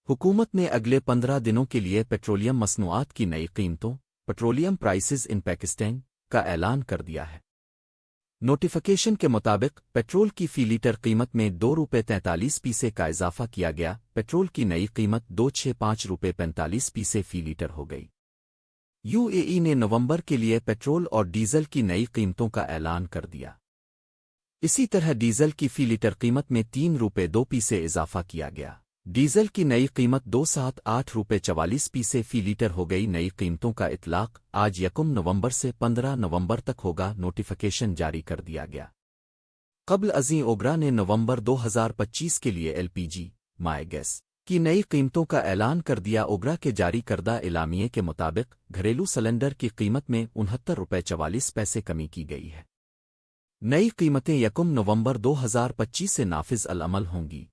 हुकूमत ने अगले 15 दिनों के लिए पेट्रोलियम मसनूआत की नई कीमतों पेट्रोलियम प्राइसेस इन पाकिस्तान का ऐलान कर दिया है। नोटिफिकेशन के मुताबिक पेट्रोल की फी लीटर कीमत में ₹2.43 का इजाफा किया गया। पेट्रोल की नई कीमत ₹265.45 फी लीटर हो गई। यूएई ने नवंबर के लिए पेट्रोल और डीजल की नई कीमतों का ऐलान कर दिया। इसी तरह डीजल की फी लीटर कीमत में ₹3.02 इजाफा किया गया। डीजल की नई कीमत ₹278.44 फी लीटर हो गई। नई कीमतों का इतलाक आज 1 नवंबर से 15 नवंबर तक होगा। नोटिफिकेशन जारी कर दिया गया। कबल अज़ीं ओगरा ने नवंबर 2025 के लिए एलपीजी माय गैस की नई कीमतों का ऐलान कर दिया। ओगरा के जारी करदा एलामिये के मुताबिक घरेलू सिलेंडर की कीमत में ₹69.44 कमी की गई है। नई कीमतें 1 नवंबर 2025 से नाफिज अल-अमल होंगी।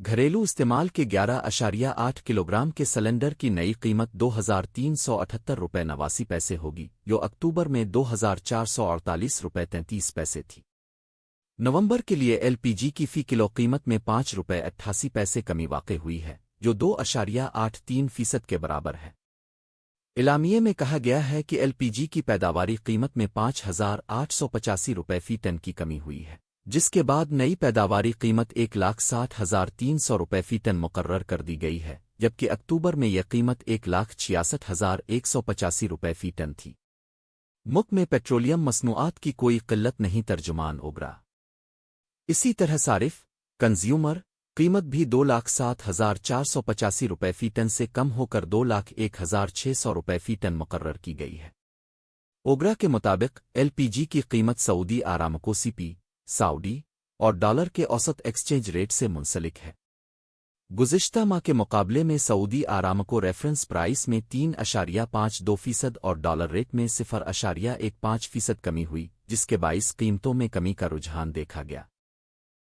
घरेलू इस्तेमाल के 11.8 किलोग्राम के सिलेंडर की नई कीमत ₹2,378.89 होगी, जो अक्टूबर में ₹2,448.33 थी। नवंबर के लिए एलपीजी की फी किलो कीमत में ₹5.88 कमी वाक़ हुई है, जो 2.83% के बराबर है। इलामिये में कहा गया है कि एलपीजी की पैदावारी कीमत में ₹5,885 फी टन की कमी हुई है, जिसके बाद नई पैदावारी कीमत ₹1,60,300 फी टन मुकर्रर कर दी गई है, जबकि अक्टूबर में यह कीमत ₹1,66,185 फी टन थी। मुल्क में पेट्रोलियम मसनूआत की कोई किल्लत नहीं। तर्जुमान ओगरा। इसी तरह सारिफ कंज्यूमर कीमत भी ₹2,07,485 फी टन से कम होकर ₹2,01,600 फी टन मुकर्रर की गई है। ओगरा के मुताबिक एलपीजी की कीमत सऊदी आरामको सीपी सऊदी और डॉलर के औसत एक्सचेंज रेट से मुंसलिक है। गुज़िश्ता माह के मुकाबले में सऊदी आरामको रेफरेंस प्राइस में 3.52% और डॉलर रेट में 0.15% कमी हुई, जिसके बाइस कीमतों में कमी का रुझान देखा गया।